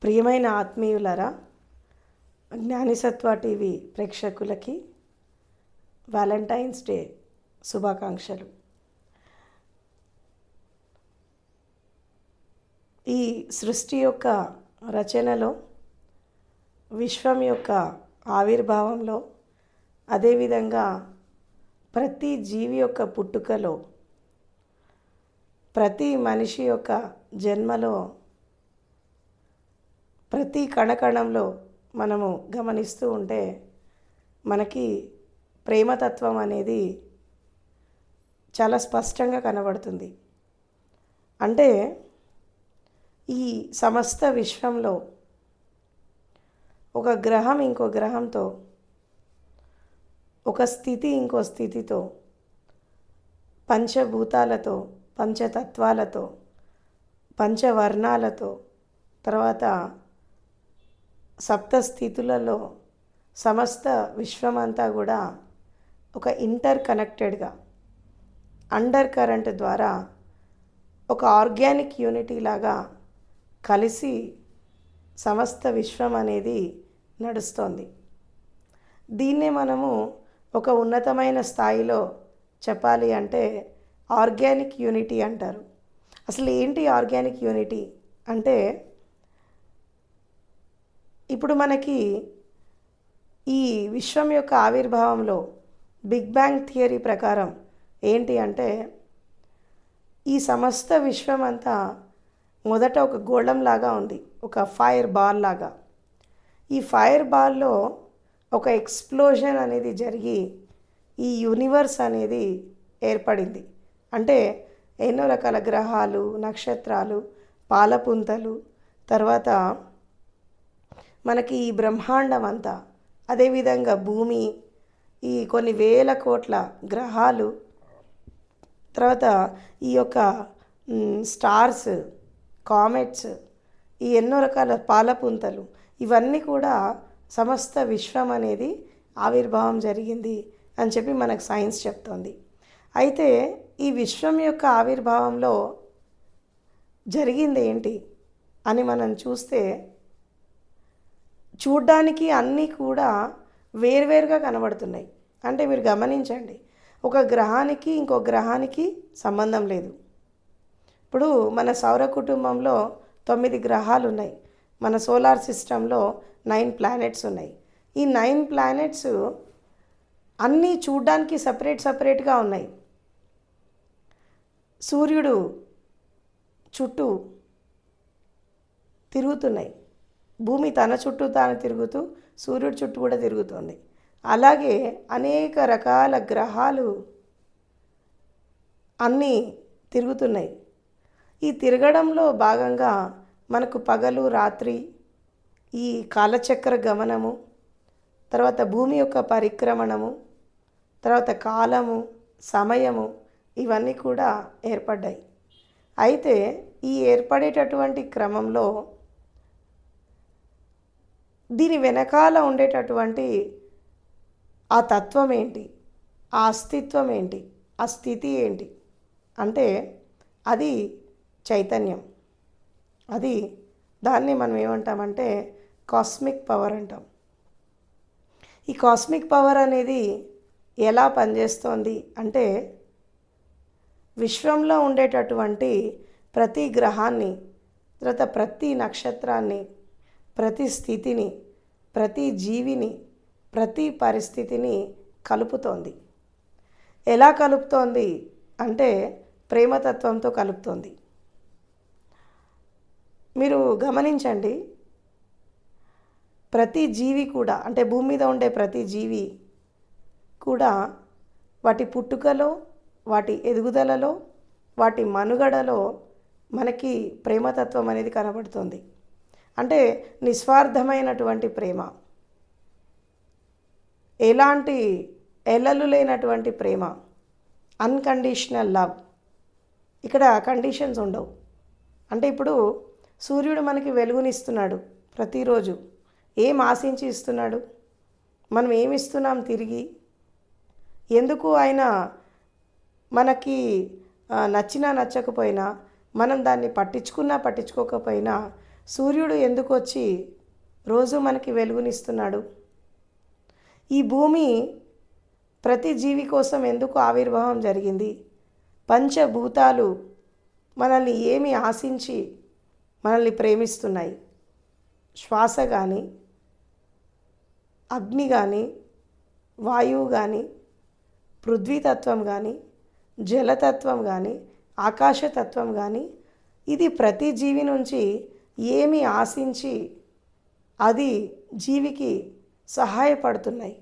ప్రియమైన ఆత్మీయులారా, జ్ఞానిసత్వ టీవీ ప్రేక్షకులకి Valentine's day శుభాకాంక్షలు. ఈ సృష్టి యొక్క రచనలో, విశ్వం యొక్క ఆవిర్భావంలో, అదేవిధంగా ప్రతి జీవి యొక్క పుట్టుకలో, ప్రతి మనిషి యొక్క జన్మలో, ప్రతి కణకణంలో మనము గమనిస్తూ ఉంటే మనకి ప్రేమతత్వం అనేది చాలా స్పష్టంగా కనబడుతుంది. అంటే ఈ సమస్త విశ్వంలో ఒక గ్రహం ఇంకో గ్రహంతో, ఒక స్థితి ఇంకో స్థితితో, పంచభూతాలతో, పంచతత్వాలతో, పంచవర్ణాలతో, తర్వాత సప్తస్థితులలో సమస్త విశ్వమంతా కూడా ఒక ఇంటర్ కనెక్టెడ్గా అండర్ కరెంట్ ద్వారా ఒక ఆర్గానిక్ యూనిటీ లాగా కలిసి సమస్త విశ్వం అనేది నడుస్తోంది. దీన్నే మనము ఒక ఉన్నతమైన స్థాయిలో చెప్పాలి అంటే ఆర్గానిక్ యూనిటీ అంటారు. అసలు ఏంటి ఆర్గానిక్ యూనిటీ అంటే, ఇప్పుడు మనకి ఈ విశ్వం యొక్క ఆవిర్భావంలో బిగ్ బ్యాంగ్ థియరీ ప్రకారం ఏంటి అంటే, ఈ సమస్త విశ్వం అంతా మొదట ఒక గోళం లాగా ఉంది, ఒక ఫైర్ బాల్ లాగా. ఈ ఫైర్ బాల్లో ఒక ఎక్స్ప్లోజన్ అనేది జరిగి ఈ యూనివర్స్ అనేది ఏర్పడింది. అంటే ఎన్నో రకాల గ్రహాలు, నక్షత్రాలు, పాలపుంతలు, తర్వాత మనకి ఈ బ్రహ్మాండం అంతా, అదేవిధంగా భూమి, ఈ కొన్ని వేల కోట్ల గ్రహాలు, తర్వాత ఈ యొక్క స్టార్స్, కామెట్స్, ఈ ఎన్నో రకాల పాలపుంతలు, ఇవన్నీ కూడా సమస్త విశ్వం అనేది ఆవిర్భావం జరిగింది అని చెప్పి మనకు సైన్స్ చెప్తోంది. అయితే ఈ విశ్వం యొక్క ఆవిర్భావంలో జరిగింది ఏంటి అని మనం చూస్తే, చూడ్డానికి అన్నీ కూడా వేర్వేరుగా కనబడుతున్నాయి. అంటే మీరు గమనించండి, ఒక గ్రహానికి ఇంకో గ్రహానికి సంబంధం లేదు. ఇప్పుడు మన సౌర కుటుంబంలో 9 గ్రహాలు ఉన్నాయి. మన సోలార్ సిస్టంలో 9 ప్లానెట్స్ ఉన్నాయి. ఈ 9 ప్లానెట్స్ అన్నీ చూడ్డానికి సపరేట్గా ఉన్నాయి. సూర్యుడు చుట్టూ తిరుగుతున్నాయి. భూమి తన చుట్టూ తాను తిరుగుతూ సూర్యుడి చుట్టూ కూడా తిరుగుతుంది. అలాగే అనేక రకాల గ్రహాలు అన్నీ తిరుగుతున్నాయి. ఈ తిరగడంలో భాగంగా మనకు పగలు, రాత్రి, ఈ కాలచక్ర గమనము, తర్వాత భూమి యొక్క పరిక్రమణము, తర్వాత కాలము, సమయము, ఇవన్నీ కూడా ఏర్పడ్డాయి. అయితే ఈ ఏర్పడేటటువంటి క్రమంలో దీని వెనకాల ఉండేటటువంటి ఆ తత్వం ఏంటి, ఆ అస్తిత్వం ఏంటి, ఆ స్థితి ఏంటి అంటే అది చైతన్యం. దాన్ని మనం ఏమంటామంటే కాస్మిక్ పవర్ అంటాం. ఈ కాస్మిక్ పవర్ అనేది ఎలా పనిచేస్తోంది అంటే, విశ్వంలో ఉండేటటువంటి ప్రతి గ్రహాన్ని, తర్వాత ప్రతి నక్షత్రాన్ని, ప్రతి స్థితిని, ప్రతి జీవిని, ప్రతి పరిస్థితిని కలుపుతోంది. ఎలా కలుపుతోంది అంటే ప్రేమతత్వంతో కలుపుతోంది. మీరు గమనించండి, ప్రతి జీవి కూడా, అంటే భూమి మీద ఉండే ప్రతి జీవి కూడా వాటి పుట్టుకలో, వాటి ఎదుగుదలలో, వాటి మనుగడలో మనకి ప్రేమతత్వం అనేది కనబడుతుంది. అంటే నిస్వార్థమైనటువంటి ప్రేమ, ఎలాంటి ఎల్లలు లేనటువంటి ప్రేమ, అన్కండిషనల్ లవ్. ఇక్కడ కండిషన్స్ ఉండవు. అంటే ఇప్పుడు సూర్యుడు మనకి వెలుగునిస్తున్నాడు ప్రతిరోజు. ఏం ఆశించి ఇస్తున్నాడు? మనం ఏమి ఇస్తున్నాం తిరిగి? ఎందుకు ఆయన మనకి నచ్చినా నచ్చకపోయినా, మనం దాన్ని పట్టించుకున్నా పట్టించుకోకపోయినా సూర్యుడు ఎందుకు వచ్చి రోజు మనకి వెలుగునిస్తున్నాడు? ఈ భూమి ప్రతి జీవి కోసం ఎందుకు ఆవిర్భావం జరిగింది? పంచభూతాలు మనల్ని ఏమి ఆశించి మనల్ని ప్రేమిస్తున్నాయి? శ్వాస కానీ, అగ్ని కానీ, వాయువు కానీ, పృథ్వీతత్వం కానీ, జలతత్వం కానీ, ఆకాశతత్వం కానీ, ఇది ప్రతి జీవి నుంచి ఏమి ఆశించి అది జీవికి సహాయపడుతున్నాయి?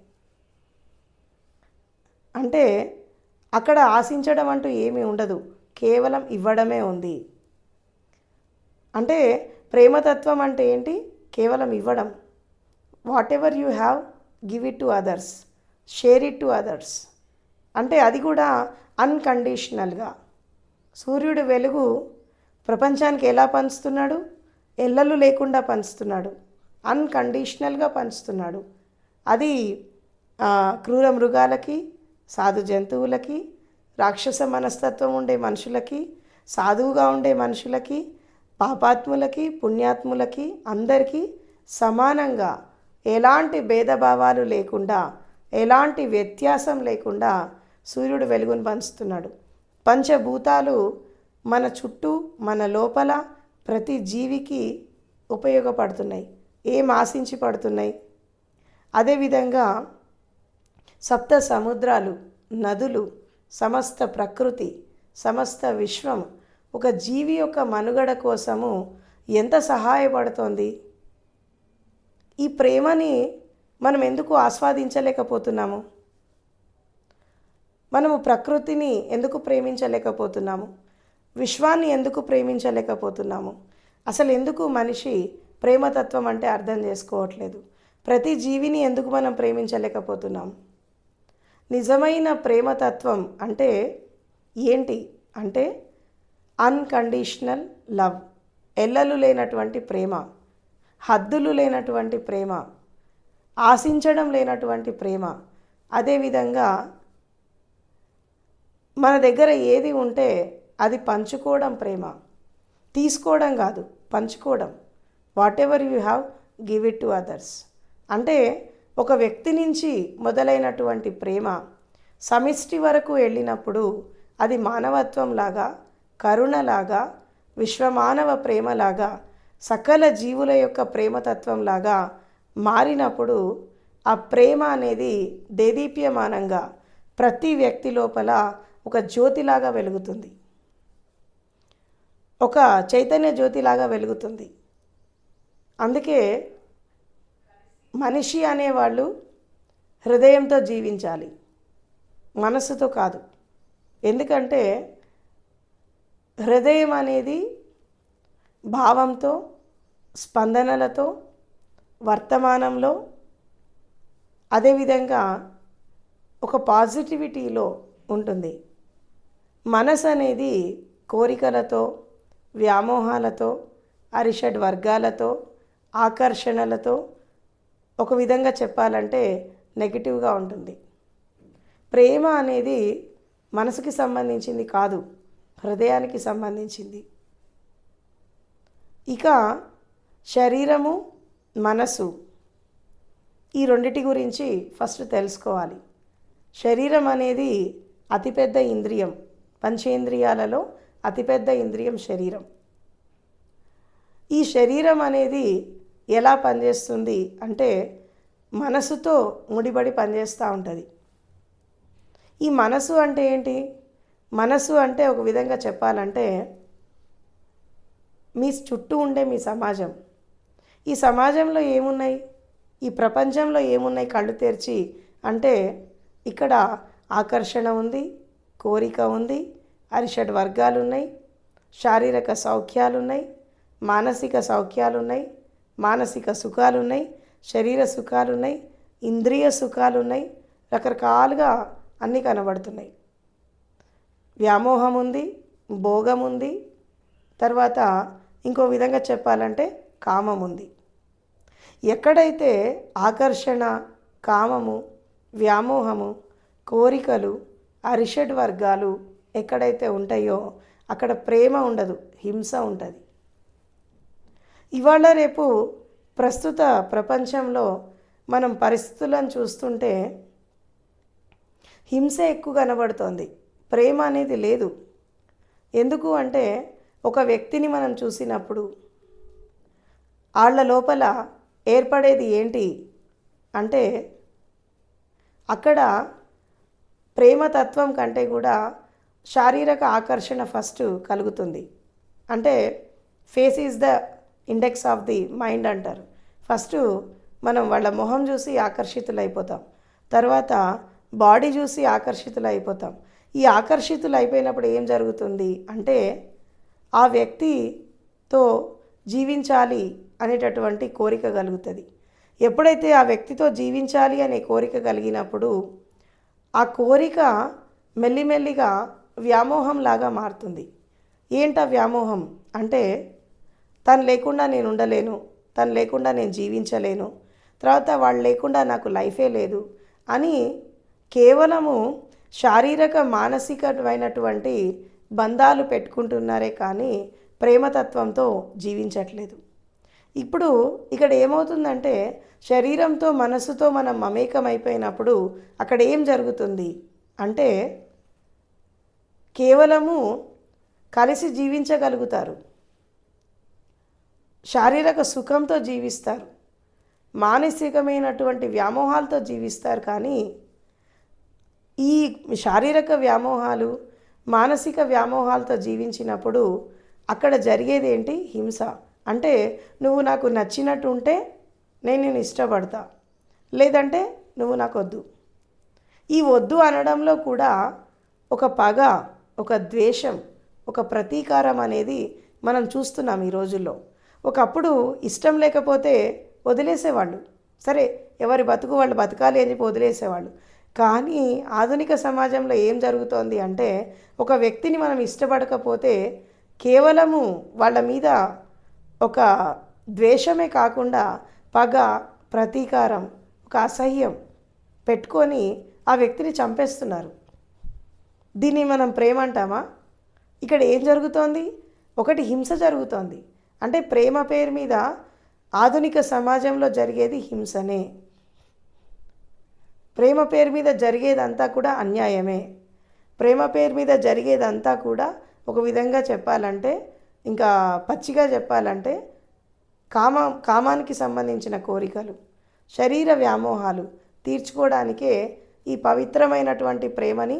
అంటే అక్కడ ఆశించడం అంటూ ఏమీ ఉండదు, కేవలం ఇవ్వడమే ఉంది. అంటే ప్రేమతత్వం అంటే ఏంటి? కేవలం ఇవ్వడం. What ever you have, give it to others, share it to others. అంటే అది కూడా అన్కండిషనల్గా. సూర్యుడు వెలుగు ప్రపంచానికి ఎలా పంచుతున్నాడు? ఎల్లలు లేకుండా పంచుతున్నాడు, అన్కండిషనల్గా పంచుతున్నాడు. అది క్రూర మృగాలకి, సాధు జంతువులకి, రాక్షస మనస్తత్వం ఉండే మనుషులకి, సాధువుగా ఉండే మనుషులకి, పాపాత్ములకి, పుణ్యాత్ములకి, అందరికీ సమానంగా ఎలాంటి భేదభావాలు లేకుండా, ఎలాంటి వ్యత్యాసం లేకుండా సూర్యుడు వెలుగును పంచుతున్నాడు. పంచభూతాలు మన చుట్టూ, మన లోపల ప్రతి జీవికి ఉపయోగపడుతున్నాయి. ఏం ఆశించి పడుతున్నాయి? అదేవిధంగా సప్త సముద్రాలు, నదులు, సమస్త ప్రకృతి, సమస్త విశ్వం ఒక జీవి యొక్క మనుగడ కోసము ఎంత సహాయపడుతోంది? ఈ ప్రేమని మనం ఎందుకు ఆస్వాదించలేకపోతున్నాము? మనము ప్రకృతిని ఎందుకు ప్రేమించలేకపోతున్నాము? విశ్వాన్ని ఎందుకు ప్రేమించలేకపోతున్నాము? అసలు ఎందుకు మనిషి ప్రేమతత్వం అంటే అర్థం చేసుకోవట్లేదు? ప్రతి జీవిని ఎందుకు మనం ప్రేమించలేకపోతున్నాం? నిజమైన ప్రేమతత్వం అంటే ఏంటి అంటే అన్కండిషనల్ లవ్, ఎల్లలు లేనటువంటి ప్రేమ, హద్దులు లేనటువంటి ప్రేమ, ఆశించడం లేనటువంటి ప్రేమ. అదేవిధంగా మన దగ్గర ఏది ఉంటే అది పంచుకోవడం ప్రేమ. తీసుకోవడం కాదు, పంచుకోవడం. What ever you have, give it to others. అంటే ఒక వ్యక్తి నుంచి మొదలైనటువంటి ప్రేమ సమిష్టి వరకు వెళ్ళినప్పుడు అది మానవత్వంలాగా, కరుణలాగా, విశ్వమానవ ప్రేమలాగా, సకల జీవుల యొక్క ప్రేమతత్వంలాగా మారినప్పుడు ఆ ప్రేమ అనేది దేదీప్యమానంగా ప్రతి వ్యక్తి లోపల ఒక జ్యోతిలాగా వెలుగుతుంది, ఒక చైతన్య జ్యోతిలాగా వెలుగుతుంది. అందుకే మనిషి అనేవాళ్ళు హృదయంతో జీవించాలి, మనసుతో కాదు. ఎందుకంటే హృదయం అనేది భావంతో, స్పందనలతో, వర్తమానంలో, అదేవిధంగా ఒక పాజిటివిటీలో ఉంటుంది. మనసు అనేది కోరికలతో, వ్యామోహాలతో, అరిషడ్ వర్గాలతో, ఆకర్షణలతో, ఒక విధంగా చెప్పాలంటే నెగిటివ్గా ఉంటుంది. ప్రేమ అనేది మనసుకి సంబంధించింది కాదు, హృదయానికి సంబంధించింది. ఇక శరీరము, మనసు, ఈ రెండిటి గురించి ఫస్ట్ తెలుసుకోవాలి. శరీరం అనేది అతిపెద్ద ఇంద్రియం, పంచేంద్రియాలలో అతిపెద్ద ఇంద్రియం శరీరం. ఈ శరీరం అనేది ఎలా పనిచేస్తుంది అంటే మనసుతో ముడిపడి పనిచేస్తూ ఉంటుంది. ఈ మనసు అంటే ఏంటి? మనసు అంటే ఒక విధంగా చెప్పాలంటే మీ చుట్టూ ఉండే మీ సమాజం. ఈ సమాజంలో ఏమున్నాయి, ఈ ప్రపంచంలో ఏమున్నాయి కళ్ళు తెరిచి అంటే ఇక్కడ ఆకర్షణ ఉంది, కోరిక ఉంది, అరిషడ్ వర్గాలు ఉన్నాయి, శారీరక సౌఖ్యాలు ఉన్నాయి, మానసిక సౌఖ్యాలు ఉన్నాయి, మానసిక సుఖాలు ఉన్నాయి, శరీర సుఖాలు ఉన్నాయి, ఇంద్రియ సుఖాలు ఉన్నాయి, రకరకాలుగా అన్నీ కనబడుతున్నాయి. వ్యామోహం ఉంది, భోగం ఉంది, తర్వాత ఇంకో విధంగా చెప్పాలంటే కామం ఉంది. ఎక్కడైతే ఆకర్షణ, కామము, వ్యామోహము, కోరికలు, అరిషడ్ వర్గాలు ఎక్కడైతే ఉంటాయో అక్కడ ప్రేమ ఉండదు, హింస ఉంటుంది. ఇవాళ రేపు ప్రస్తుత ప్రపంచంలో మనం పరిస్థితులను చూస్తుంటే హింస ఎక్కువ కనబడుతోంది, ప్రేమ అనేది లేదు. ఎందుకు అంటే ఒక వ్యక్తిని మనం చూసినప్పుడు వాళ్ళ లోపల ఏర్పడేది ఏంటి అంటే అక్కడ ప్రేమతత్వం కంటే కూడా శారీరక ఆకర్షణ ఫస్ట్ కలుగుతుంది. అంటే face is the index of the mind అంటారు. ఫస్ట్ మనం వాళ్ళ మొహం చూసి ఆకర్షితులైపోతాం, తర్వాత బాడీ చూసి ఆకర్షితులైపోతాం. ఈ ఆకర్షితులు అయిపోయినప్పుడు ఏం జరుగుతుంది అంటే ఆ వ్యక్తితో జీవించాలి అనేటటువంటి కోరిక కలుగుతుంది. ఎప్పుడైతే ఆ వ్యక్తితో జీవించాలి అనే కోరిక కలిగినప్పుడు ఆ కోరిక మెల్లిమెల్లిగా వ్యామోహంలాగా మారుతుంది. ఏంటా వ్యామోహం అంటే తను లేకుండా నేను ఉండలేను, తను లేకుండా నేను జీవించలేను, తర్వాత వాళ్ళు లేకుండా నాకు లైఫే లేదు అని కేవలము శారీరక మానసికమైనటువంటి బంధాలు పెట్టుకుంటున్నారే కానీ ప్రేమతత్వంతో జీవించట్లేదు. ఇప్పుడు ఇక్కడ ఏమవుతుందంటే శరీరంతో మనసుతో మనం మమేకమైపోయినప్పుడు అక్కడ ఏం జరుగుతుంది అంటే కేవలము కలిసి జీవించగలుగుతారు, శారీరక సుఖంతో జీవిస్తారు, మానసికమైనటువంటి వ్యామోహాలతో జీవిస్తారు. కానీ ఈ శారీరక వ్యామోహాలు మానసిక వ్యామోహాలతో జీవించినప్పుడు అక్కడ జరిగేది ఏంటి? హింస. అంటే నువ్వు నాకు నచ్చినట్టు ఉంటే నేను ఇష్టపడతా, లేదంటే నువ్వు నాకు వద్దు. ఈ వద్దు అనడంలో కూడా ఒక పగ, ఒక ద్వేషం, ఒక ప్రతీకారం అనేది మనం చూస్తున్నాం ఈ రోజుల్లో. ఒకప్పుడు ఇష్టం లేకపోతే వదిలేసేవాళ్ళు, సరే ఎవరి బతుకు వాళ్ళు బతకాలి అని చెప్పి వదిలేసేవాళ్ళు. కానీ ఆధునిక సమాజంలో ఏం జరుగుతోంది అంటే ఒక వ్యక్తిని మనం ఇష్టపడకపోతే కేవలము వాళ్ళ మీద ఒక ద్వేషమే కాకుండా పగ, ప్రతీకారం, ఒక అసహ్యం పెట్టుకొని ఆ వ్యక్తిని చంపేస్తున్నారు. దీన్ని మనం ప్రేమ అంటామా? ఇక్కడ ఏం జరుగుతోంది? ఒకటి హింస జరుగుతోంది. అంటే ప్రేమ పేరు మీద ఆధునిక సమాజంలో జరిగేది హింసనే. ప్రేమ పేరు మీద జరిగేదంతా కూడా అన్యాయమే. ప్రేమ పేరు మీద జరిగేదంతా కూడా ఒక విధంగా చెప్పాలంటే, ఇంకా పచ్చిగా చెప్పాలంటే కామానికి సంబంధించిన కోరికలు, శరీర వ్యామోహాలు తీర్చుకోవడానికే ఈ పవిత్రమైనటువంటి ప్రేమని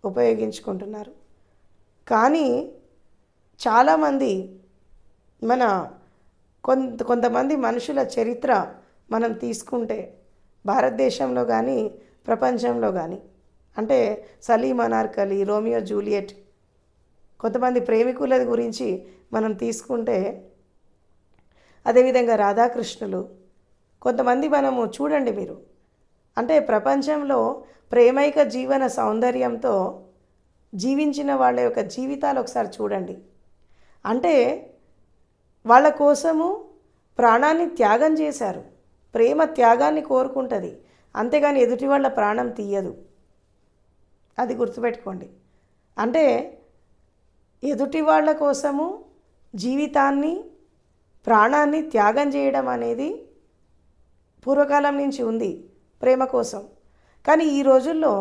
ఉపయోగించుకుంటున్నారు. కానీ చాలామంది మన కొంతమంది మనుషుల చరిత్ర మనం తీసుకుంటే భారతదేశంలో కానీ ప్రపంచంలో కానీ, అంటే సలీం అనార్కలి, రోమియో జూలియట్, కొంతమంది ప్రేమికుల గురించి మనం తీసుకుంటే, అదేవిధంగా రాధాకృష్ణులు, కొంతమంది మనము చూడండి మీరు, అంటే ప్రపంచంలో ప్రేమైక జీవన సౌందర్యంతో జీవించిన వాళ్ళ యొక్క జీవితాలు ఒకసారి చూడండి. అంటే వాళ్ళ కోసము ప్రాణాన్ని త్యాగం చేశారు. ప్రేమ త్యాగాన్ని కోరుకుంటుంది, అంతేగాని ఎదుటి వాళ్ళ ప్రాణం తీయదు. అది గుర్తుపెట్టుకోండి. అంటే ఎదుటి వాళ్ళ కోసము జీవితాన్ని, ప్రాణాన్ని త్యాగం చేయడం అనేది పూర్వకాలం నుంచి ఉంది ప్రేమ కోసం. కానీ ఈ రోజుల్లో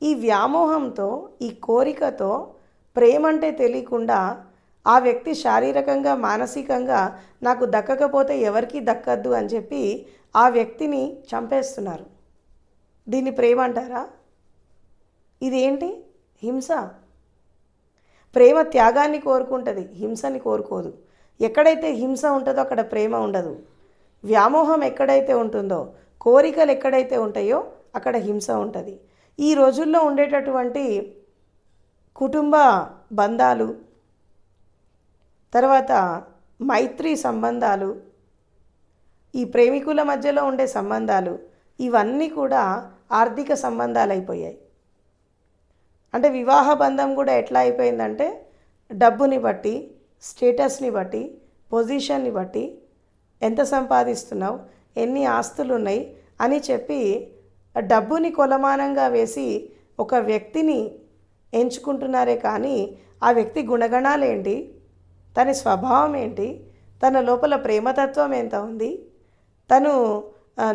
ఈ వ్యామోహంతో, ఈ కోరికతో ప్రేమ అంటే తెలియకుండా ఆ వ్యక్తి శారీరకంగా, మానసికంగా నాకు దక్కకపోతే ఎవరికీ దక్కద్దు అని చెప్పి ఆ వ్యక్తిని చంపేస్తున్నారు. దీన్ని ప్రేమ అంటారా? ఇదేంటి? హింస. ప్రేమ త్యాగాన్ని కోరుకుంటుంది, హింసని కోరుకోదు. ఎక్కడైతే హింస ఉంటుందో అక్కడ ప్రేమ ఉండదు. వ్యామోహం ఎక్కడైతే ఉంటుందో, కోరికలు ఎక్కడైతే ఉంటాయో అక్కడ హింస ఉంటుంది. ఈ రోజుల్లో ఉండేటటువంటి కుటుంబ బంధాలు, తర్వాత మైత్రి సంబంధాలు, ఈ ప్రేమికుల మధ్యలో ఉండే సంబంధాలు, ఇవన్నీ కూడా ఆర్థిక సంబంధాలు అయిపోయాయి. అంటే వివాహ బంధం కూడా ఎట్లా అయిపోయిందంటే డబ్బుని బట్టి, స్టేటస్ని బట్టి, పొజిషన్ని బట్టి, ఎంత సంపాదిస్తున్నావు, ఎన్ని ఆస్తులు ఉన్నాయి అని చెప్పి డబ్బుని కొలమానంగా వేసి ఒక వ్యక్తిని ఎంచుకుంటున్నారే కానీ ఆ వ్యక్తి గుణగణాలు ఏంటి, తన స్వభావం ఏంటి, తన లోపల ప్రేమతత్వం ఎంత ఉంది, తను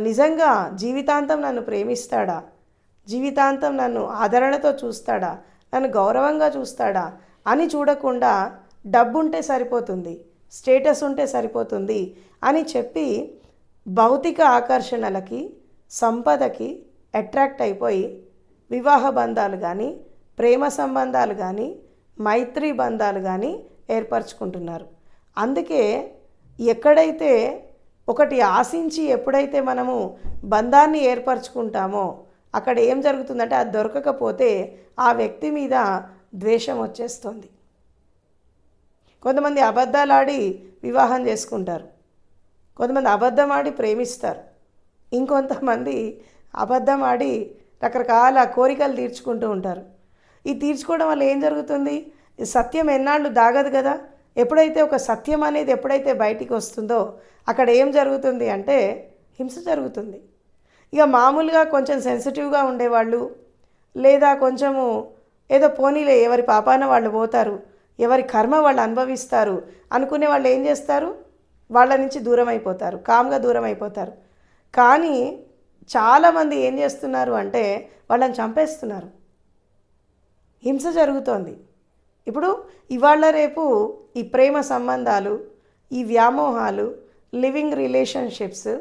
నిజంగా జీవితాంతం నన్ను ప్రేమిస్తాడా, జీవితాంతం నన్ను ఆదరణతో చూస్తాడా, నన్ను గౌరవంగా చూస్తాడా అని చూడకుండా డబ్బు ఉంటే సరిపోతుంది, స్టేటస్ ఉంటే సరిపోతుంది అని చెప్పి భౌతిక ఆకర్షణలకి, సంపదకి అట్రాక్ట్ అయిపోయి వివాహ బంధాలు కానీ, ప్రేమ సంబంధాలు కానీ, మైత్రి బంధాలు కానీ ఏర్పరచుకుంటున్నారు. అందుకే ఎక్కడైతే ఒకటి ఆశించి ఎప్పుడైతే మనము బంధాన్ని ఏర్పరచుకుంటామో అక్కడ ఏం జరుగుతుందంటే అది దొరకకపోతే ఆ వ్యక్తి మీద ద్వేషం వచ్చేస్తుంది. కొంతమంది అబద్ధాలు ఆడి వివాహం చేసుకుంటారు, కొంతమంది అబద్ధం ఆడి ప్రేమిస్తారు, ఇంకొంతమంది అబద్ధం ఆడి రకరకాల కోరికలు తీర్చుకుంటూ ఉంటారు. ఈ తీర్చుకోవడం వల్ల ఏం జరుగుతుంది? సత్యం ఎన్నాళ్ళు దాగదు కదా. ఎప్పుడైతే ఒక సత్యం అనేది ఎప్పుడైతే బయటికి వస్తుందో అక్కడ ఏం జరుగుతుంది అంటే హింస జరుగుతుంది. ఇక మామూలుగా కొంచెం సెన్సిటివ్గా ఉండేవాళ్ళు, లేదా కొంచెము ఏదో పోనీలే ఎవరి పాపాన వాళ్ళు పోతారు, ఎవరి కర్మ వాళ్ళు అనుభవిస్తారు అనుకునే వాళ్ళు ఏం చేస్తారు? వాళ్ళ నుంచి దూరం అయిపోతారు, కామ్గా దూరం అయిపోతారు. కానీ చాలామంది ఏం చేస్తున్నారు అంటే వాళ్ళని చంపేస్తున్నారు, హింస జరుగుతోంది. ఇప్పుడు ఇవాళ రేపు ఈ ప్రేమ సంబంధాలు, ఈ వ్యామోహాలు, లివింగ్ రిలేషన్షిప్స్,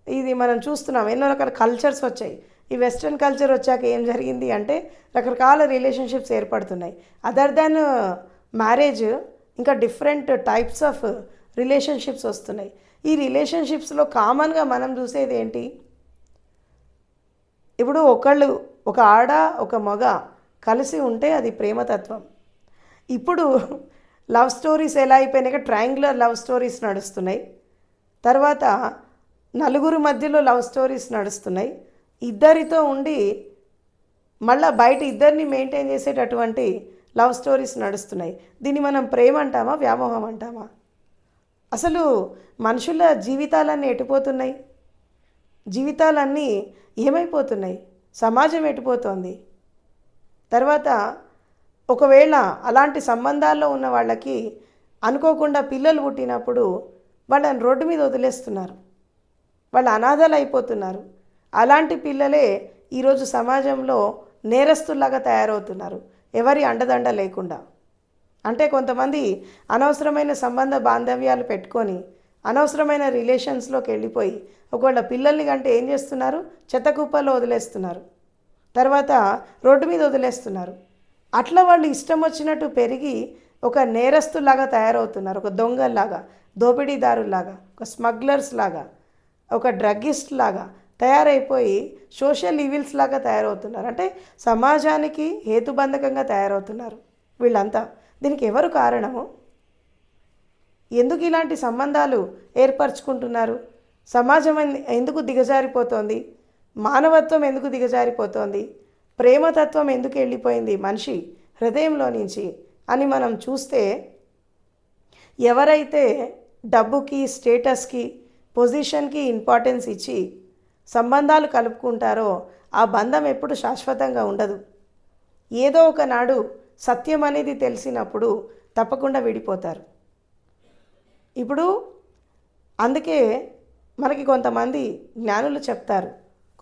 ఇది మనం చూస్తున్నాం. ఎన్నో రకాల కల్చర్స్ వచ్చాయి. ఈ వెస్ట్రన్ కల్చర్ వచ్చాక ఏం జరిగింది అంటే రకరకాల రిలేషన్షిప్స్ ఏర్పడుతున్నాయి. అదర్ దాన్ మ్యారేజ్ ఇంకా డిఫరెంట్ టైప్స్ ఆఫ్ రిలేషన్షిప్స్ వస్తున్నాయి. ఈ రిలేషన్షిప్స్లో కామన్గా మనం చూసేది ఏంటి? ఇప్పుడు ఒక ఆడ ఒక మగ కలిసి ఉంటే అది ప్రేమతత్వం. ఇప్పుడు లవ్ స్టోరీస్ ఎలా అయిపోయినాయి? ట్రయాంగులర్ లవ్ స్టోరీస్ నడుస్తున్నాయి. తర్వాత నలుగురు మధ్యలో లవ్ స్టోరీస్ నడుస్తున్నాయి. ఇద్దరితో ఉండి మళ్ళీ బయట ఇద్దరిని మెయింటైన్ చేసేటటువంటి లవ్ స్టోరీస్ నడుస్తున్నాయి. దీన్ని మనం ప్రేమ అంటామా, వ్యామోహం అంటామా? అసలు మనుషుల జీవితాలన్నీ ఎటుపోతున్నాయి? జీవితాలన్నీ ఏమైపోతున్నాయి? సమాజం ఎటుపోతోంది? తర్వాత ఒకవేళ అలాంటి సంబంధాల్లో ఉన్న వాళ్ళకి అనుకోకుండా పిల్లలు పుట్టినప్పుడు వాళ్ళని రోడ్డు మీద వదిలేస్తున్నారు, వాళ్ళు అనాథలు అయిపోతున్నారు. అలాంటి పిల్లలే ఈరోజు సమాజంలో నేరస్తుల్లాగా తయారవుతున్నారు, ఎవరి అండదండ లేకుండా. అంటే కొంతమంది అనవసరమైన సంబంధ బాంధవ్యాలు పెట్టుకొని అనవసరమైన రిలేషన్స్లోకి వెళ్ళిపోయి ఒకవేళ పిల్లల్ని కంటే ఏం చేస్తున్నారు? చెత్త కుప్పల్లో వదిలేస్తున్నారు, తర్వాత రోడ్డు మీద వదిలేస్తున్నారు. అట్లా వాళ్ళు ఇష్టం వచ్చినట్టు పెరిగి ఒక నేరస్తులాగా తయారవుతున్నారు, ఒక దొంగల్లాగా, దోపిడీదారులాగా, ఒక స్మగ్లర్స్ లాగా, ఒక డ్రగ్గిస్ట్ లాగా తయారైపోయి సోషల్ ఈవిల్స్ లాగా తయారవుతున్నారు. అంటే సమాజానికి హేతుబంధకంగా తయారవుతున్నారు వీళ్ళంతా. దీనికి ఎవరు కారణము? ఎందుకు ఇలాంటి సంబంధాలు ఏర్పరచుకుంటున్నారు? సమాజం ఎందుకు దిగజారిపోతోంది? మానవత్వం ఎందుకు దిగజారిపోతోంది? ప్రేమతత్వం ఎందుకు వెళ్ళిపోయింది మనిషి హృదయంలో నుంచి అని మనం చూస్తే, ఎవరైతే డబ్బుకి, స్టేటస్కి, పొజిషన్కి ఇంపార్టెన్స్ ఇచ్చి సంబంధాలు కలుపుకుంటారో ఆ బంధం ఎప్పుడు శాశ్వతంగా ఉండదు. ఏదో ఒకనాడు సత్యం అనేది తెలిసినప్పుడు తప్పకుండా విడిపోతారు. ఇప్పుడు అందుకే మనకి కొంతమంది జ్ఞానులు చెప్తారు,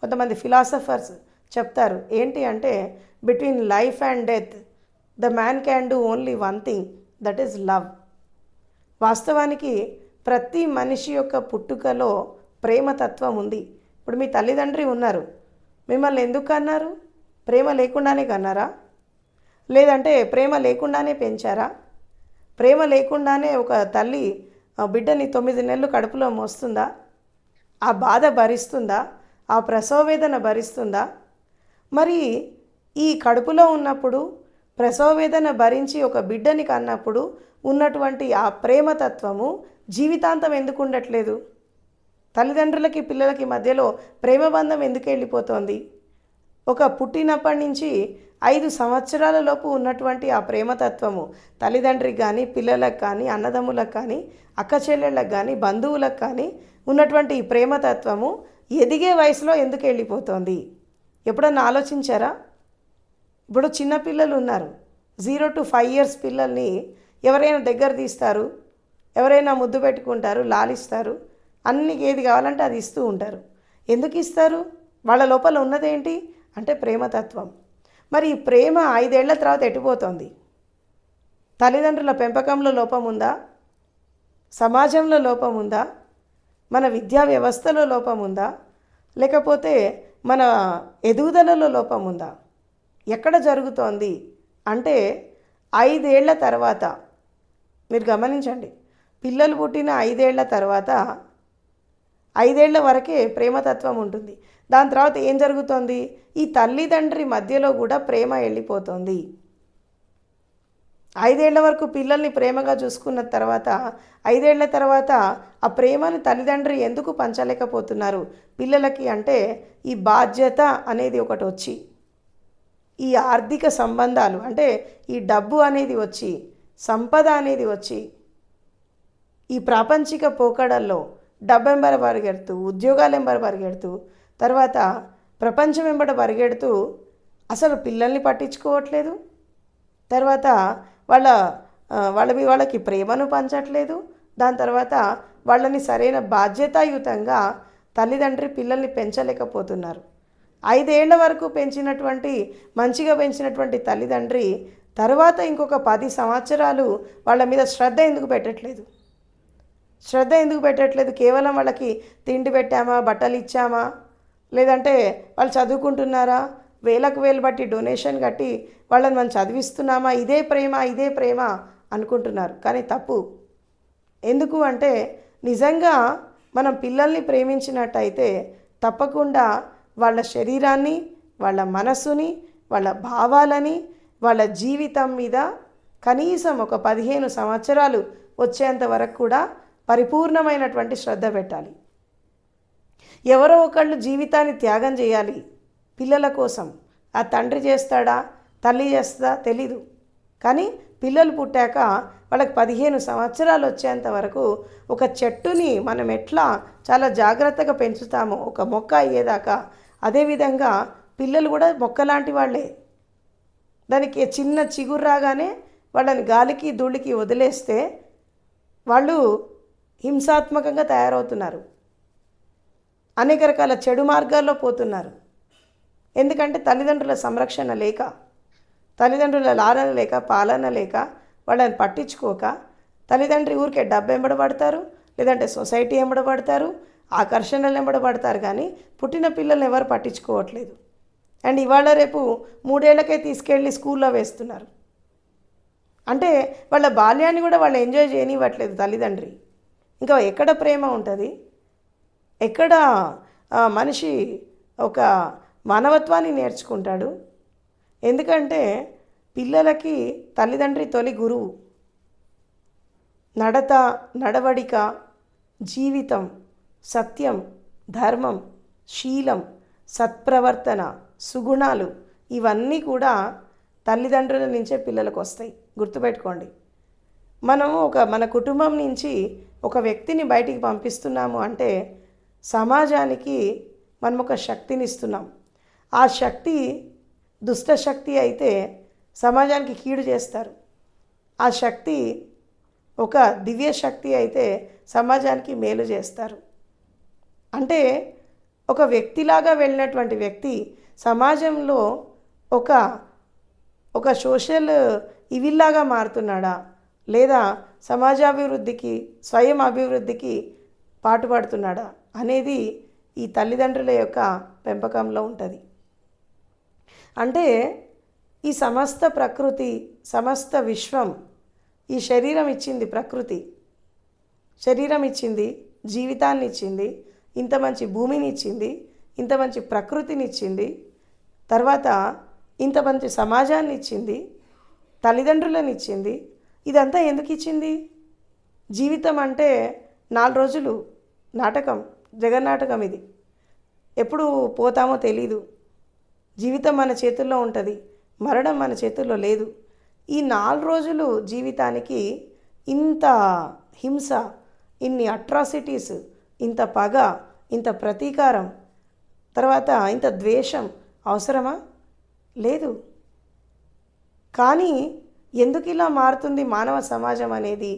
కొంతమంది ఫిలాసఫర్స్ చెప్తారు ఏంటి అంటే, between life and death the man can do only one thing, that is love. వాస్తవానికి ప్రతి మనిషి యొక్క పుట్టుకలో ప్రేమతత్వం ఉంది. ఇప్పుడు మీ తల్లిదండ్రి ఉన్నారు, మిమ్మల్ని ఎందుకు కన్నారు? ప్రేమ లేకుండానే కన్నారా? లేదంటే ప్రేమ లేకుండానే పెంచారా? ప్రేమ లేకుండానే ఒక తల్లి బిడ్డని 9 నెలలు కడుపులో మోస్తుందా? ఆ బాధ భరిస్తుందా? ఆ ప్రసవ వేదన భరిస్తుందా? మరి ఈ కడుపులో ఉన్నప్పుడు ప్రసవ వేదన భరించి ఒక బిడ్డని కన్నప్పుడు ఉన్నటువంటి ఆ ప్రేమతత్వము జీవితాంతం ఎందుకు ఉండట్లేదు? తల్లిదండ్రులకి పిల్లలకి మధ్యలో ప్రేమ బంధం ఎందుకు వెళ్ళిపోతోంది? ఒక పుట్టినప్పటి నుంచి 5 సంవత్సరాల లోపు ఉన్నటువంటి ఆ ప్రేమతత్వము తల్లిదండ్రికి కానీ, పిల్లలకు కానీ, అన్నదమ్ములకు కానీ, అక్క చెల్లెళ్ళకు కానీ, బంధువులకు కానీ ఉన్నటువంటి ఈ ప్రేమతత్వము ఎదిగే వయసులో ఎందుకు వెళ్ళిపోతుంది? ఎప్పుడన్నా ఆలోచించారా? ఇప్పుడు చిన్నపిల్లలు ఉన్నారు, 0 to 5 years పిల్లల్ని ఎవరైనా దగ్గర తీస్తారు, ఎవరైనా ముద్దు పెట్టుకుంటారు, లాలిస్తారు, అన్ని ఏది కావాలంటే అది ఇస్తూ ఉంటారు. ఎందుకు ఇస్తారు? వాళ్ళ లోపల ఉన్నదేంటి అంటే ప్రేమతత్వం. మరి ఈ ప్రేమ 5 ఏళ్ల తర్వాత ఎటుపోతుంది? తల్లిదండ్రుల పెంపకంలో లోపం ఉందా? సమాజంలో లోపం ఉందా? మన విద్యా వ్యవస్థలో లోపం ఉందా? లేకపోతే మన ఎదుగుదలలో లోపం ఉందా? ఎక్కడ జరుగుతోంది అంటే 5 ఏళ్ల తర్వాత మీరు గమనించండి. పిల్లలు పుట్టిన 5 ఏళ్ల తర్వాత 5 ఏళ్ల వరకే ప్రేమతత్వం ఉంటుంది. దాని తర్వాత ఏం జరుగుతోంది? ఈ తల్లిదండ్రి మధ్యలో కూడా ప్రేమ వెళ్ళిపోతుంది. 5 ఏళ్ల వరకు పిల్లల్ని ప్రేమగా చూసుకున్న తర్వాత 5 ఏళ్ల తర్వాత ఆ ప్రేమను తల్లిదండ్రి ఎందుకు పంచలేకపోతున్నారు పిల్లలకి అంటే ఈ బాధ్యత అనేది ఒకటి వచ్చి, ఈ ఆర్థిక సంబంధాలు అంటే ఈ డబ్బు అనేది వచ్చి, సంపద అనేది వచ్చి, ఈ ప్రాపంచిక పోకడల్లో డబ్బెంబర పరిగెడుతూ, ఉద్యోగాలెంబర పరిగెడుతూ, తర్వాత ప్రపంచం వెంబడ పరిగెడుతూ అసలు పిల్లల్ని పట్టించుకోవట్లేదు. తర్వాత వాళ్ళకి ప్రేమను పంచట్లేదు. దాని తర్వాత వాళ్ళని సరైన బాధ్యతాయుతంగా తల్లిదండ్రి పిల్లల్ని పెంచలేకపోతున్నారు. 5 ఏళ్ల వరకు మంచిగా పెంచినటువంటి తల్లిదండ్రి తర్వాత ఇంకొక 10 సంవత్సరాలు వాళ్ళ మీద శ్రద్ధ ఎందుకు పెట్టట్లేదు? కేవలం వాళ్ళకి తిండి పెట్టామా, బట్టలు ఇచ్చామా, లేదంటే వాళ్ళు చదువుకుంటున్నారా, వేలకు వేలు బట్టి డొనేషన్ కట్టి వాళ్ళని మనం చదివిస్తున్నామా, ఇదే ప్రేమ అనుకుంటున్నారు. కానీ తప్పు. ఎందుకు అంటే నిజంగా మనం పిల్లల్ని ప్రేమించినట్టయితే తప్పకుండా వాళ్ళ శరీరాన్ని, వాళ్ళ మనస్సుని, వాళ్ళ భావాలని, వాళ్ళ జీవితం మీద కనీసం ఒక 15 సంవత్సరాలు వచ్చేంత వరకు కూడా పరిపూర్ణమైనటువంటి శ్రద్ధ పెట్టాలి. ఎవరో ఒకళ్ళు జీవితాన్ని త్యాగం చేయాలి పిల్లల కోసం. ఆ తండ్రి చేస్తాడా, తల్లి చేస్తుందా తెలీదు. కానీ పిల్లలు పుట్టాక వాళ్ళకి 15 సంవత్సరాలు వచ్చేంత వరకు ఒక చెట్టుని మనం ఎట్లా చాలా జాగ్రత్తగా పెంచుతామో ఒక మొక్క అయ్యేదాకా, అదేవిధంగా పిల్లలు కూడా మొక్కలాంటి వాళ్ళే. దానికి చిన్న చిగురు రాగానే వాళ్ళని గాలికి ధూళికి వదిలేస్తే వాళ్ళు హింసాత్మకంగా తయారవుతున్నారు, అనేక రకాల చెడు మార్గాల్లో పోతున్నారు. ఎందుకంటే తల్లిదండ్రుల సంరక్షణ లేక, తల్లిదండ్రుల లాలన లేక, పాలన లేక, వాళ్ళని పట్టించుకోక తల్లిదండ్రి ఊరికే డబ్బు ఎంబడబడతారు, లేదంటే సొసైటీ ఎంబడబడతారు, ఆకర్షణలు ఎంబడబడతారు. కానీ పుట్టిన పిల్లల్ని ఎవరు పట్టించుకోవట్లేదు. అండ్ ఇవాళ రేపు 3 ఏళ్లకే తీసుకెళ్ళి స్కూల్లో వేస్తున్నారు. అంటే వాళ్ళ బాల్యాన్ని కూడా వాళ్ళు ఎంజాయ్ చేయనివ్వట్లేదు తల్లిదండ్రి. ఇంకా ఎక్కడ ప్రేమ ఉంటుంది? ఎక్కడ మనిషి ఒక మానవత్వాన్ని నేర్చుకుంటాడు? ఎందుకంటే పిల్లలకి తల్లిదండ్రి తొలి గురువు. నడత, నడవడిక, జీవితం, సత్యం, ధర్మం, శీలం, సత్ప్రవర్తన, సుగుణాలు ఇవన్నీ కూడా తల్లిదండ్రుల నుంచే పిల్లలకు వస్తాయి. గుర్తుపెట్టుకోండి. మనము మన కుటుంబం నుంచి ఒక వ్యక్తిని బయటికి పంపిస్తున్నాము అంటే సమాజానికి మనం ఒక శక్తిని ఇస్తున్నాం. ఆ శక్తి దుష్ట శక్తి అయితే సమాజానికి కీడు చేస్తారు. ఆ శక్తి ఒక దివ్య శక్తి అయితే సమాజానికి మేలు చేస్తారు. అంటే ఒక వ్యక్తిలాగా వెళ్ళినటువంటి వ్యక్తి సమాజంలో ఒక సోషల్ ఇవిల్లాగా మారుతున్నాడా, లేదా సమాజాభివృద్ధికి, స్వయం అభివృద్ధికి పాటుపడుతున్నాడా అనేది ఈ తల్లిదండ్రుల యొక్క పెంపకంలో ఉంటుంది. అంటే ఈ సమస్త ప్రకృతి, సమస్త విశ్వం, ఈ శరీరం ఇచ్చింది ప్రకృతి, శరీరం ఇచ్చింది, జీవితాన్ని ఇచ్చింది, ఇంత మంచి భూమిని ఇచ్చింది, ఇంత మంచి ప్రకృతిని ఇచ్చింది, తర్వాత ఇంత మంచి సమాజాన్ని ఇచ్చింది, తల్లిదండ్రులను ఇచ్చింది. ఇదంతా ఎందుకు ఇచ్చింది? జీవితం అంటే 4 రోజులు నాటకం, జగన్నాటకం. ఇది ఎప్పుడు పోతామో తెలీదు. జీవితం మన చేతుల్లో ఉంటుంది, మరణం మన చేతుల్లో లేదు. ఈ 4 రోజులు జీవితానికి ఇంత హింస, ఇన్ని అట్రాసిటీస్, ఇంత పగ, ఇంత ప్రతీకారం, తర్వాత ఇంత ద్వేషం అవసరమా? లేదు. కానీ ఎందుకు ఇలా మారుతుంది మానవ సమాజం అనేది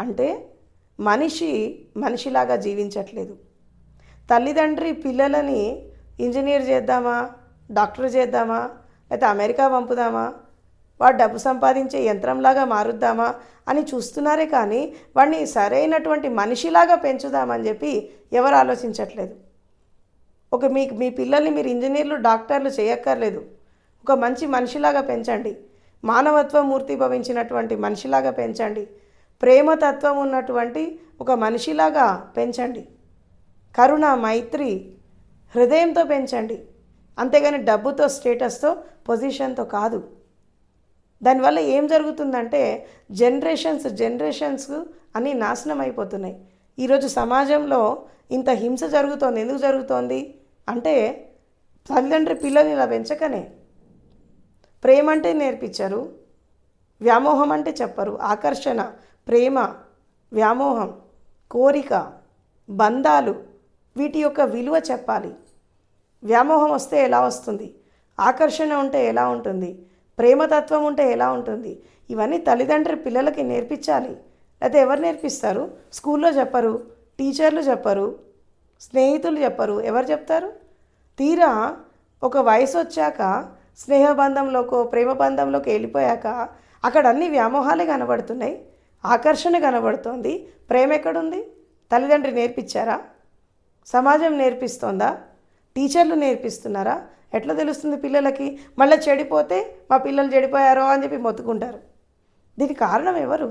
అంటే మనిషి మనిషిలాగా జీవించట్లేదు. తల్లిదండ్రి పిల్లలని ఇంజనీర్ చేద్దామా, డాక్టర్ చేద్దామా, లేకపోతే అమెరికా పంపుదామా, వాడు డబ్బు సంపాదించే యంత్రంలాగా మారుద్దామా అని చూస్తున్నారే కానీ వాడిని సరైనటువంటి మనిషిలాగా పెంచుదామని చెప్పి ఎవరు ఆలోచించట్లేదు. మీ పిల్లల్ని మీరు ఇంజనీర్లు డాక్టర్లు చేయక్కర్లేదు, ఒక మంచి మనిషిలాగా పెంచండి, మానవత్వం మూర్తి భవించినటువంటి మనిషిలాగా పెంచండి, ప్రేమతత్వం ఉన్నటువంటి ఒక మనిషిలాగా పెంచండి, కరుణ మైత్రి హృదయంతో పెంచండి, అంతేగాని డబ్బుతో స్టేటస్తో పొజిషన్తో కాదు. దానివల్ల ఏం జరుగుతుందంటే జనరేషన్స్ అన్నీ నాశనం అయిపోతున్నాయి. ఈరోజు సమాజంలో ఇంత హింస జరుగుతోంది. ఎందుకు జరుగుతోంది అంటే తల్లిదండ్రి పిల్లల్ని ఇలా పెంచకనే. ప్రేమ అంటే నేర్పించరు, వ్యామోహం అంటే చెప్పరు. ఆకర్షణ, ప్రేమ, వ్యామోహం, కోరిక, బంధాలు, వీటి యొక్క విలువ చెప్పాలి. వ్యామోహం వస్తే ఎలా వస్తుంది, ఆకర్షణ ఉంటే ఎలా ఉంటుంది, ప్రేమతత్వం ఉంటే ఎలా ఉంటుంది, ఇవన్నీ తల్లిదండ్రులు పిల్లలకి నేర్పించాలి. అయితే ఎవరు నేర్పిస్తారు? స్కూల్లో చెప్పరు, టీచర్లు చెప్పరు, స్నేహితులు చెప్పరు. ఎవరు చెప్తారు? తీరా ఒక వయసు వచ్చాక స్నేహబంధంలోకో ప్రేమ బంధంలోకి వెళ్ళిపోయాక అక్కడ అన్ని వ్యామోహాలే కనబడుతున్నాయి, ఆకర్షణ కనబడుతోంది. ప్రేమ ఎక్కడుంది? తల్లిదండ్రులు నేర్పించారా? సమాజం నేర్పిస్తోందా? టీచర్లు నేర్పిస్తున్నారా? ఎట్లా తెలుస్తుంది పిల్లలకి? మళ్ళీ చెడిపోతే మా పిల్లలు చెడిపోయారో అని చెప్పి మొత్తుకుంటారు. దీనికి కారణం ఎవరు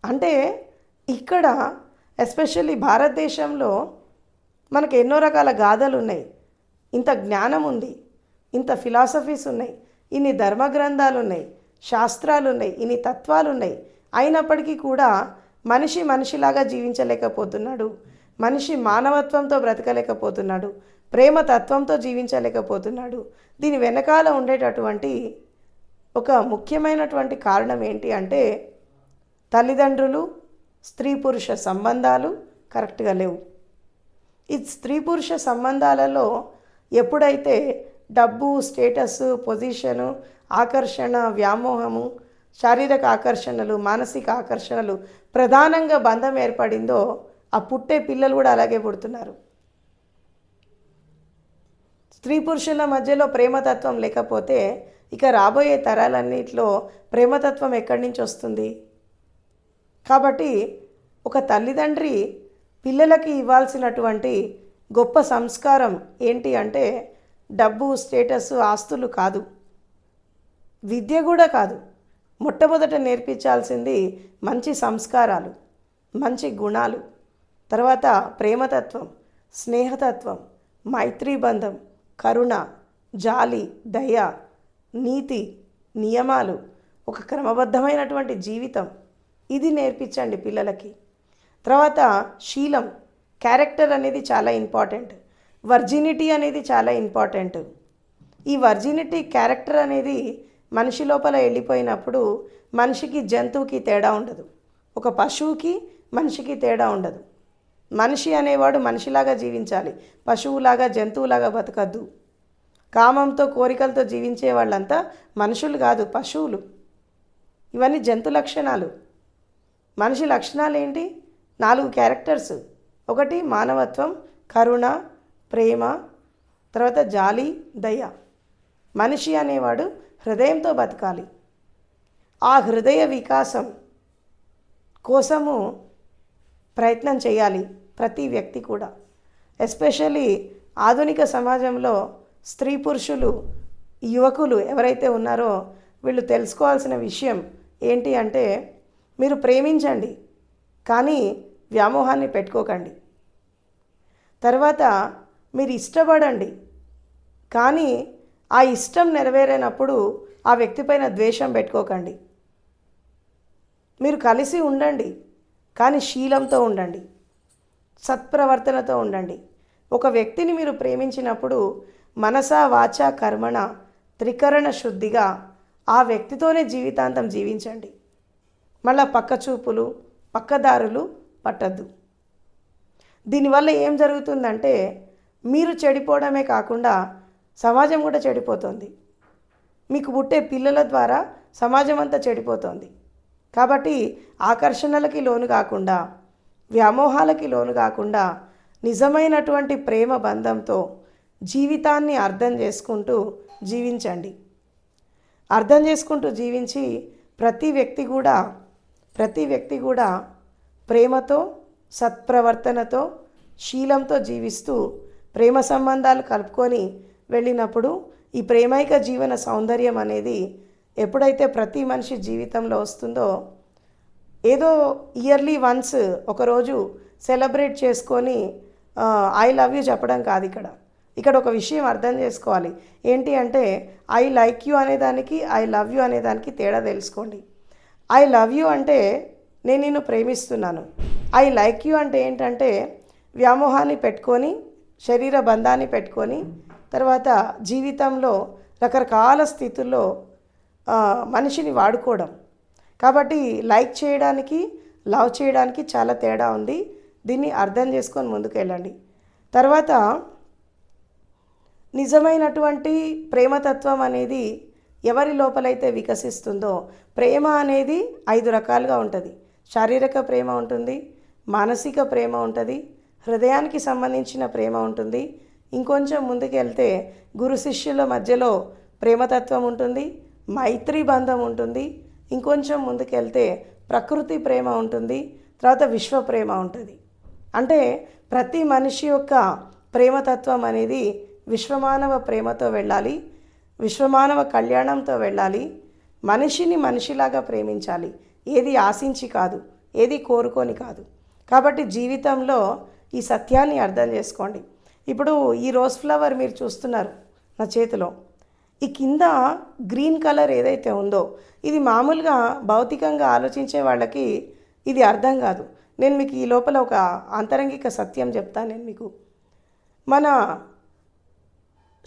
అంటే ఇక్కడ ఎస్పెషల్లీ భారతదేశంలో మనకు ఎన్నో రకాల గాథలు ఉన్నాయి, ఇంత జ్ఞానం ఉంది, ఇంత ఫిలాసఫీస్ ఉన్నాయి, ఇన్ని ధర్మ గ్రంథాలు ఉన్నాయి, శాస్త్రాలు ఉన్నాయి, ఇన్ని తత్వాలు ఉన్నాయి. అయినప్పటికీ కూడా మనిషి మనిషిలాగా జీవించలేకపోతున్నాడు, మనిషి మానవత్వంతో బ్రతకలేకపోతున్నాడు, ప్రేమ తత్వంతో జీవించలేకపోతున్నాడు. దీని వెనకాల ఉండేటటువంటి ఒక ముఖ్యమైనటువంటి కారణం ఏంటి అంటే తల్లిదండ్రులు స్త్రీ పురుష సంబంధాలు కరెక్ట్గా లేవు. ఈ స్త్రీ పురుష సంబంధాలలో ఎప్పుడైతే డబ్బు, స్టేటస్, పొజిషను, ఆకర్షణ, వ్యామోహము, శారీరక ఆకర్షణలు, మానసిక ఆకర్షణలు ప్రధానంగా బంధం ఏర్పడిందో ఆ పుట్టే పిల్లలు కూడా అలాగే పుడుతున్నారు. స్త్రీ పురుషుల మధ్యలో ప్రేమతత్వం లేకపోతే ఇక రాబోయే తరాలన్నింటిలో ప్రేమతత్వం ఎక్కడి నుంచి వస్తుంది? కాబట్టి ఒక తల్లిదండ్రి పిల్లలకి ఇవ్వాల్సినటువంటి గొప్ప సంస్కారం ఏంటి అంటే డబ్బు, స్టేటస్, ఆస్తులు కాదు, విద్య కూడా కాదు. మొట్టమొదట నేర్పించాల్సింది మంచి సంస్కారాలు, మంచి గుణాలు, తర్వాత ప్రేమతత్వం, స్నేహతత్వం, మైత్రీ బంధం, కరుణ, జాలి, దయ, నీతి, నియమాలు, ఒక క్రమబద్ధమైనటువంటి జీవితం, ఇది నేర్పించండి పిల్లలకి. తర్వాత శీలం, క్యారెక్టర్ అనేది చాలా ఇంపార్టెంట్. వర్జినిటీ అనేది చాలా ఇంపార్టెంట్. ఈ వర్జినిటీ, క్యారెక్టర్ అనేది మనిషి లోపల వెళ్ళిపోయినప్పుడు మనిషికి జంతువుకి తేడా ఉండదు, ఒక పశువుకి మనిషికి తేడా ఉండదు. మనిషి అనేవాడు మనిషిలాగా జీవించాలి, పశువులాగా జంతువులాగా బతకద్దు. కామంతో కోరికలతో జీవించే వాళ్ళంతా మనుషులు కాదు, పశువులు. ఇవన్నీ జంతు లక్షణాలు. మనిషి లక్షణాలు ఏంటి? 4 క్యారెక్టర్స్. ఒకటి మానవత్వం, కరుణ, ప్రేమ, తర్వాత జాలి, దయ. మనిషి అనేవాడు హృదయంతో బతకాలి. ఆ హృదయ వికాసం కోసము ప్రయత్నం చేయాలి ప్రతి వ్యక్తి కూడా. ఎస్పెషల్లీ ఆధునిక సమాజంలో స్త్రీ పురుషులు, యువకులు ఎవరైతే ఉన్నారో వీళ్ళు తెలుసుకోవాల్సిన విషయం ఏంటి అంటే మీరు ప్రేమించండి కానీ వ్యామోహాన్ని పెట్టుకోకండి. తర్వాత మీరు ఇష్టపడండి కానీ ఆ ఇష్టం నెరవేరినప్పుడు ఆ వ్యక్తిపైన ద్వేషం పెట్టుకోకండి. మీరు కలిసి ఉండండి కానీ శీలంతో ఉండండి, సత్ప్రవర్తనతో ఉండండి. ఒక వ్యక్తిని మీరు ప్రేమించినప్పుడు మనస వాచ కర్మణ త్రికరణ శుద్ధిగా ఆ వ్యక్తితోనే జీవితాంతం జీవించండి. మళ్ళా పక్క చూపులు, పక్కదారులు పట్టద్దు. దీనివల్ల ఏం జరుగుతుందంటే మీరు చెడిపోవడమే కాకుండా సమాజం కూడా చెడిపోతుంది. మీకు పుట్టే పిల్లల ద్వారా సమాజం అంతా చెడిపోతుంది. కాబట్టి ఆకర్షణలకి లోను కాకుండా వ్యామోహాలకి లోను కాకుండా నిజమైనటువంటి ప్రేమ బంధంతో జీవితాన్ని అర్థం చేసుకుంటూ జీవించండి. అర్థం చేసుకుంటూ జీవించి ప్రతి వ్యక్తి కూడా ప్రేమతో, సత్ప్రవర్తనతో, శీలంతో జీవిస్తూ ప్రేమ సంబంధాలు కలుపుకొని వెళ్ళినప్పుడు ఈ ప్రేమైక జీవన సౌందర్యం అనేది ఎప్పుడైతే ప్రతి మనిషి జీవితంలో వస్తుందో, ఏదో ఇయర్లీ వన్స్ ఒకరోజు సెలబ్రేట్ చేసుకొని ఐ లవ్ యూ చెప్పడం కాదు. ఇక్కడ ఒక విషయం అర్థం చేసుకోవాలి. ఏంటి అంటే ఐ లైక్ యూ అనేదానికి ఐ లవ్ యూ అనేదానికి తేడా తెలుసుకోండి. ఐ లవ్ యూ అంటే నేను నిన్ను ప్రేమిస్తున్నాను. ఐ లైక్ యూ అంటే ఏంటంటే వ్యామోహాన్ని పెట్టుకొని, శరీర బంధాన్ని పెట్టుకొని, తర్వాత జీవితంలో రకరకాల స్థితుల్లో మనిషిని వాడుకోవడం. కాబట్టి లైక్ చేయడానికి, లవ్ చేయడానికి చాలా తేడా ఉంది. దీన్ని అర్థం చేసుకొని ముందుకు వెళ్ళండి. తర్వాత నిజమైనటువంటి ప్రేమతత్వం అనేది ఎవరి లోపలైతే వికసిస్తుందో, ప్రేమ అనేది 5 రకాలుగా ఉంటుంది. శారీరక ప్రేమ ఉంటుంది, మానసిక ప్రేమ ఉంటుంది, హృదయానికి సంబంధించిన ప్రేమ ఉంటుంది, ఇంకొంచెం ముందుకెళ్తే గురు శిష్యుల మధ్యలో ప్రేమతత్వం ఉంటుంది, మైత్రి బంధం ఉంటుంది, ఇంకొంచెం ముందుకెళ్తే ప్రకృతి ప్రేమ ఉంటుంది, తర్వాత విశ్వ ప్రేమ ఉంటుంది. అంటే ప్రతి మనిషి యొక్క ప్రేమతత్వం అనేది విశ్వమానవ ప్రేమతో వెళ్ళాలి, విశ్వమానవ కళ్యాణంతో వెళ్ళాలి. మనిషిని మనిషిలాగా ప్రేమించాలి, ఏది ఆశించి కాదు, ఏది కోరుకొని కాదు. కాబట్టి జీవితంలో ఈ సత్యాన్ని అర్థం చేసుకోండి. ఇప్పుడు ఈ రోజ్ ఫ్లవర్ మీరు చూస్తున్నారు నా చేతిలో, ఈ కింద గ్రీన్ కలర్ ఏదైతే ఉందో ఇది మామూలుగా భౌతికంగా ఆలోచించే వాళ్ళకి ఇది అర్థం కాదు. నేను మీకు ఈ లోపల ఒక ఆంతరంగిక సత్యం చెప్తాను. నేను మీకు, మన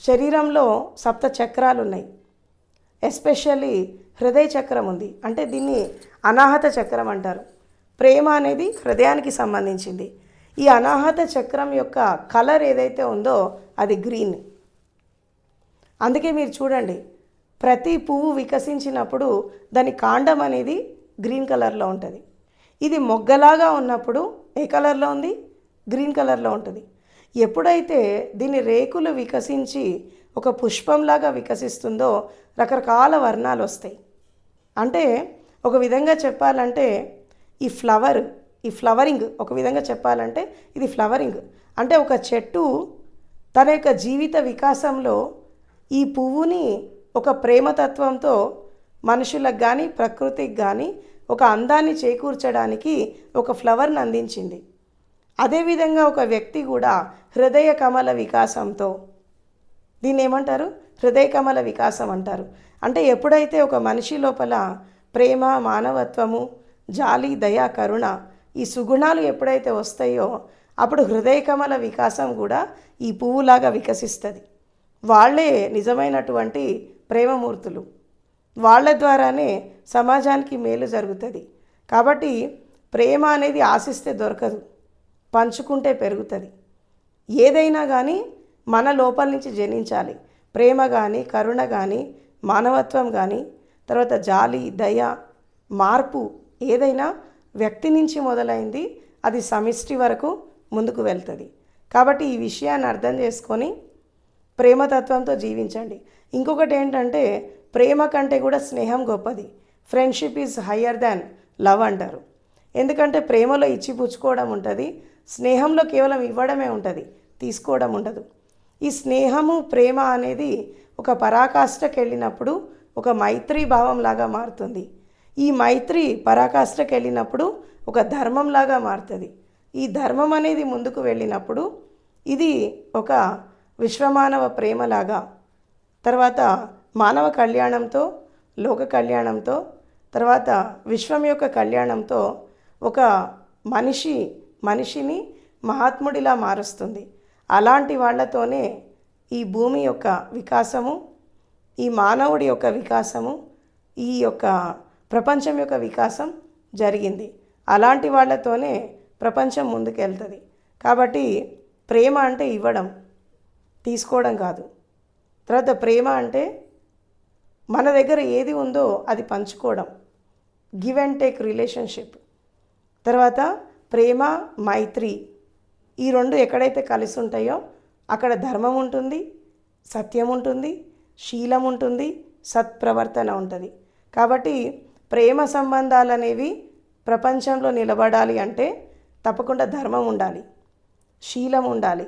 శరీరంలో 7 చక్రాలు ఉన్నాయి. ఎస్పెషల్లీ హృదయ చక్రం ఉంది. అంటే దీన్ని అనాహత చక్రం అంటారు. ప్రేమ అనేది హృదయానికి సంబంధించింది. ఈ అనాహత చక్రం యొక్క కలర్ ఏదైతే ఉందో అది గ్రీన్. అందుకే మీరు చూడండి, ప్రతి పువ్వు వికసించినప్పుడు దాని కాండం అనేది గ్రీన్ కలర్లో ఉంటుంది. ఇది మొగ్గలాగా ఉన్నప్పుడు ఏ కలర్లో ఉంది? గ్రీన్ కలర్లో ఉంటుంది. ఎప్పుడైతే దీని రేకులు వికసించి ఒక పుష్పంలాగా వికసిస్తుందో రకరకాల వర్ణాలు వస్తాయి. అంటే ఒక విధంగా చెప్పాలంటే ఈ ఫ్లవరింగ్ ఒక విధంగా చెప్పాలంటే ఇది ఫ్లవరింగ్. అంటే ఒక చెట్టు తన యొక్క జీవిత వికాసంలో ఈ పువ్వుని ఒక ప్రేమతత్వంతో మనుషులకు కానీ ప్రకృతికి కానీ ఒక అందాన్ని చేకూర్చడానికి ఒక ఫ్లవర్ని అందించింది. అదేవిధంగా ఒక వ్యక్తి కూడా హృదయ కమల వికాసంతో, దీన్ని ఏమంటారు? హృదయ కమల వికాసం అంటారు. అంటే ఎప్పుడైతే ఒక మనిషి లోపల ప్రేమ, మానవత్వము, జాలి, దయ, కరుణ ఈ సుగుణాలు ఎప్పుడైతే వస్తాయో అప్పుడు హృదయ కమల వికాసం కూడా ఈ పువ్వులాగా వికసిస్తుంది. వాళ్ళే నిజమైనటువంటి ప్రేమమూర్తులు. వాళ్ళ ద్వారానే సమాజానికి మేలు జరుగుతుంది. కాబట్టి ప్రేమ అనేది ఆశిస్తే దొరకదు, పంచుకుంటే పెరుగుతుంది. ఏదైనా కానీ మన లోపల నుంచి జనించాలి. ప్రేమ కానీ, కరుణ కానీ, మానవత్వం కానీ, తర్వాత జాలి, దయ, మార్పు ఏదైనా వ్యక్తి నుంచి మొదలైంది, అది సమిష్టి వరకు ముందుకు వెళ్తుంది. కాబట్టి ఈ విషయాన్ని అర్థం చేసుకొని ప్రేమతత్వంతో జీవించండి. ఇంకొకటి ఏంటంటే ప్రేమ కంటే కూడా స్నేహం గొప్పది. Friendship is higher than love అంటారు. ఎందుకంటే ప్రేమలో ఇచ్చి పుచ్చుకోవడం ఉంటుంది, స్నేహంలో కేవలం ఇవ్వడమే ఉంటుంది, తీసుకోవడం ఉండదు. ఈ స్నేహము, ప్రేమ అనేది ఒక పరాకాష్ఠకి వెళ్ళినప్పుడు ఒక మైత్రీ భావంలాగా మారుతుంది. ఈ మైత్రి పరాకాష్ఠకి వెళ్ళినప్పుడు ఒక ధర్మంలాగా మారుతుంది. ఈ ధర్మం అనేది ముందుకు వెళ్ళినప్పుడు ఇది ఒక విశ్వమానవ ప్రేమలాగా, తర్వాత మానవ కళ్యాణంతో, లోక కళ్యాణంతో, తర్వాత విశ్వం యొక్క కళ్యాణంతో ఒక మనిషిని మహాత్ముడిలా మారుస్తుంది. అలాంటి వాళ్ళతోనే ఈ భూమి యొక్క వికాసము, ఈ మానవుడి యొక్క వికాసము, ఈ యొక్క ప్రపంచం యొక్క వికాసం జరిగింది. అలాంటి వాళ్ళతోనే ప్రపంచం ముందుకెళ్తుంది. కాబట్టి ప్రేమ అంటే ఇవ్వడం, తీసుకోవడం కాదు. తర్వాత ప్రేమ అంటే మన దగ్గర ఏది ఉందో అది పంచుకోవడం, గివ్ అండ్ టేక్ రిలేషన్షిప్. తర్వాత ప్రేమ, మైత్రి ఈ రెండు ఎక్కడైతే కలిసి ఉంటాయో అక్కడ ధర్మం ఉంటుంది, సత్యం ఉంటుంది, శీలం ఉంటుంది, సత్ప్రవర్తన ఉంటుంది. కాబట్టి ప్రేమ సంబంధాలు అనేవి ప్రపంచంలో నిలబడాలి అంటే తప్పకుండా ధర్మం ఉండాలి, శీలం ఉండాలి,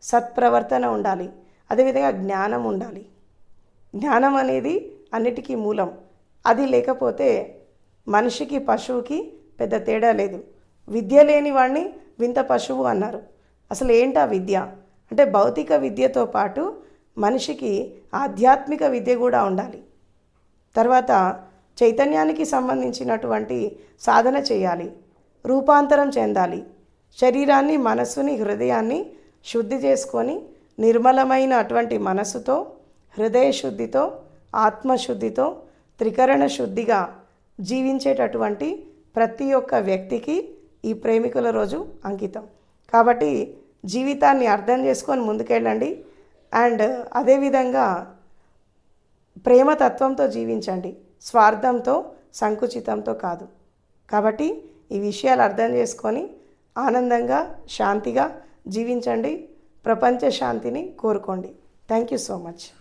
సత్ప్రవర్తన ఉండాలి, అదేవిధంగా జ్ఞానం ఉండాలి. జ్ఞానం అనేది అన్నిటికీ మూలం. అది లేకపోతే మనిషికి పశువుకి పెద్ద తేడా లేదు. విద్య లేని వాడిని వింత పశువు అన్నారు. అసలు ఏంటా విద్య అంటే భౌతిక విద్యతో పాటు మనిషికి ఆధ్యాత్మిక విద్య కూడా ఉండాలి. తర్వాత చైతన్యానికి సంబంధించినటువంటి సాధన చేయాలి, రూపాంతరం చెందాలి. శరీరాన్ని, మనస్సుని, హృదయాన్ని శుద్ధి చేసుకొని నిర్మలమైన అటువంటి మనస్సుతో, హృదయ శుద్ధితో, ఆత్మశుద్ధితో, త్రికరణ శుద్ధిగా జీవించేటటువంటి ప్రతి ఒక్క వ్యక్తికి ఈ ప్రేమికుల రోజు అంకితం. కాబట్టి జీవితాన్ని అర్థం చేసుకొని ముందుకెళ్ళండి. అండ్ అదేవిధంగా ప్రేమతత్వంతో జీవించండి, స్వార్థంతో, సంకుచితంతో కాదు. కాబట్టి ఈ విషయాలు అర్థం చేసుకొని ఆనందంగా, శాంతిగా జీవించండి. ప్రపంచ శాంతిని కోరుకోండి. Thank you so much.